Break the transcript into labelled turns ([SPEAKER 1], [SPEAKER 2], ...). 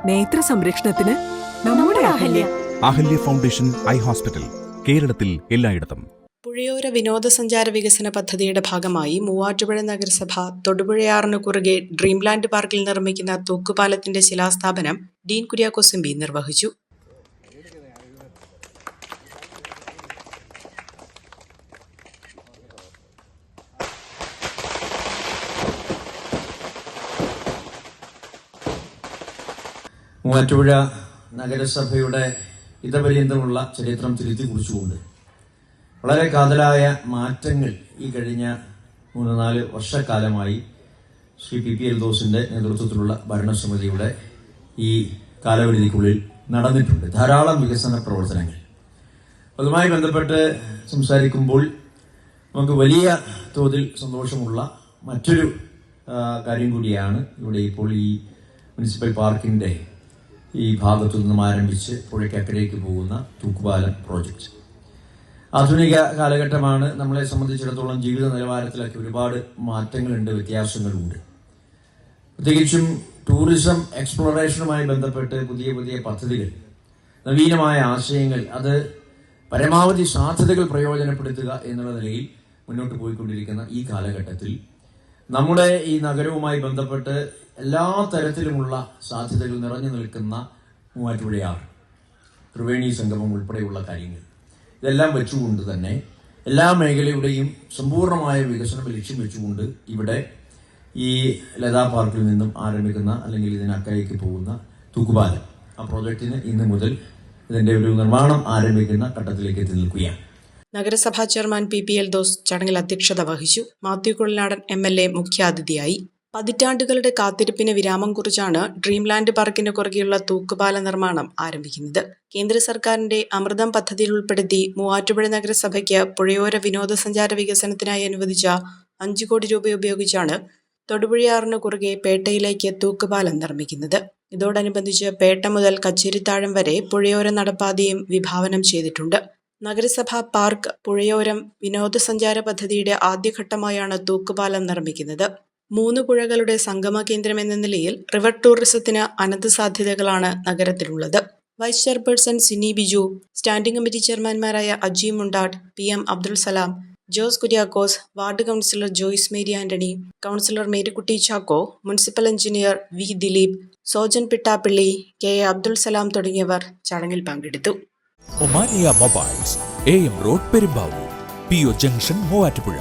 [SPEAKER 1] നേത്ര സംരക്ഷണത്തിന് നമ്മുടെ Ahalya.
[SPEAKER 2] Ahalya foundation eye hospital, കേരളത്തിൽ എല്ലായിടത്തും.
[SPEAKER 3] പുഴയോര വിനോദസഞ്ചാര വികസന പദ്ധതിയുടെ ഭാഗമായി മൂവാറ്റുപുഴ നഗരസഭ തൊടുപുഴയാറിന് കുറുകെ ഡ്രീംലാൻഡ് പാർക്കിൽ നിർമ്മിക്കുന്ന തൂക്കുപാലത്തിന്റെ ശിലാസ്ഥാപനം ഡീൻ കുര്യാക്കോസ് എം.പി. നിർവഹിച്ചു.
[SPEAKER 4] മൂവാറ്റുപുഴ നഗരസഭയുടെ ഇതപര്യന്തമുള്ള ചരിത്രം തിരുത്തി കുറിച്ചുകൊണ്ട് വളരെ കാതലായ മാറ്റങ്ങൾ ഈ കഴിഞ്ഞ 3-4 വർഷക്കാലമായി ശ്രീ പി എൽദോസിന്റെ നേതൃത്വത്തിലുള്ള ഭരണസമിതിയുടെ ഈ കാലപരിധിക്കുള്ളിൽ നടന്നിട്ടുണ്ട്. ധാരാളം വികസന പ്രവർത്തനങ്ങൾ. അതുമായി ബന്ധപ്പെട്ട് സംസാരിക്കുമ്പോൾ നമുക്ക് വലിയ തോതിൽ സന്തോഷമുള്ള മറ്റൊരു കാര്യം കൂടിയാണ് ഇവിടെ ഇപ്പോൾ ഈ മുനിസിപ്പൽ പാർക്കിന്റെ ഈ ഭാഗത്തു നിന്നും ആരംഭിച്ച് പുഴയ്ക്കക്കരയ്ക്ക് പോകുന്ന തൂക്കുപാലം പ്രോജക്റ്റ്. ആധുനിക കാലഘട്ടമാണ്. നമ്മളെ സംബന്ധിച്ചിടത്തോളം ജീവിത നിലവാരത്തിലൊക്കെ ഒരുപാട് മാറ്റങ്ങളുണ്ട്, വ്യത്യാസങ്ങളുണ്ട്. പ്രത്യേകിച്ചും ടൂറിസം എക്സ്പ്ലോറേഷനുമായി ബന്ധപ്പെട്ട് പുതിയ പുതിയ പദ്ധതികൾ, നവീനമായ ആശയങ്ങൾ, അത് പരമാവധി സാധ്യതകൾ പ്രയോജനപ്പെടുത്തുക എന്നുള്ള നിലയിൽ മുന്നോട്ട് പോയിക്കൊണ്ടിരിക്കുന്ന ഈ കാലഘട്ടത്തിൽ നമ്മുടെ ഈ നഗരവുമായി ബന്ധപ്പെട്ട് എല്ലാ തരത്തിലുമുള്ള സാധ്യതകൾ നിറഞ്ഞു നിൽക്കുന്ന മൂവാറ്റുപുഴയാറ്, ത്രിവേണി സംഗമം ഉൾപ്പെടെയുള്ള കാര്യങ്ങൾ, ഇതെല്ലാം വെച്ചുകൊണ്ട് തന്നെ എല്ലാ മേഖലയുടെയും സമ്പൂർണമായ വികസനം ലക്ഷ്യം വെച്ചുകൊണ്ട് ഇവിടെ ഈ ലതാ പാർക്കിൽ നിന്നും ആരംഭിക്കുന്ന അല്ലെങ്കിൽ ഇതിനക്കരയ്ക്ക് പോകുന്ന തൂക്കുപാലം ആ പ്രോജക്റ്റിന് ഇന്ന് മുതൽ ഇതിന്റെ ഒരു നിർമ്മാണം ആരംഭിക്കുന്ന ഘട്ടത്തിലേക്ക് എത്തി നിൽക്കുകയാണ്.
[SPEAKER 3] നഗരസഭാ ചെയർമാൻ പി എൽദോസ് ചടങ്ങിൽ അധ്യക്ഷത വഹിച്ചു. മാത്യു കുഴൽനാടൻ MLA മുഖ്യാതിഥിയായി. പതിറ്റാണ്ടുകളുടെ കാത്തിരിപ്പിന് വിരാമം കുറിച്ചാണ് ഡ്രീംലാൻഡ് പാർക്കിന് കുറുകെയുള്ള തൂക്കുപാല നിർമ്മാണം ആരംഭിക്കുന്നത്. കേന്ദ്ര സർക്കാരിന്റെ അമൃതം പദ്ധതിയിൽ ഉൾപ്പെടുത്തി മൂവാറ്റുപുഴ നഗരസഭയ്ക്ക് പുഴയോര വിനോദസഞ്ചാര വികസനത്തിനായി അനുവദിച്ച 5 കോടി രൂപ ഉപയോഗിച്ചാണ് തൊടുപുഴയാറിന് കുറുകെ പേട്ടയിലേക്ക് തൂക്കുപാലം നിർമ്മിക്കുന്നത്. ഇതോടനുബന്ധിച്ച് പേട്ട മുതൽ കച്ചേരിത്താഴം വരെ പുഴയോര നടപ്പാതയും വിഭാവനം ചെയ്തിട്ടുണ്ട്. നഗരസഭ പാർക്ക് പുഴയോരം വിനോദസഞ്ചാര പദ്ധതിയുടെ ആദ്യഘട്ടമായാണ് തൂക്കുപാലം നിർമ്മിക്കുന്നത്. 3 പുഴകളുടെ സംഗമ കേന്ദ്രം എന്ന നിലയിൽ റിവർ ടൂറിസത്തിന് അനന്ത സാധ്യതകളാണ് നഗരത്തിലുള്ളത്. Vice chairperson Sini Biju, standing committee ചെയർമാൻമാരായ Aji Mundatt, PM Abdul Salam, Jose Kuriakose, ward councillor Joyce Mary Antony, councillor Marykutty Chacko, municipal engineer V Dileep, Sojan Pittappilly, KA Abdul Salam തുടങ്ങിയവർ ചടങ്ങിൽ പങ്കെടുത്തു.
[SPEAKER 5] Omania mobiles, AM road, Perumbavoor, PO junction, Muvattupuzha.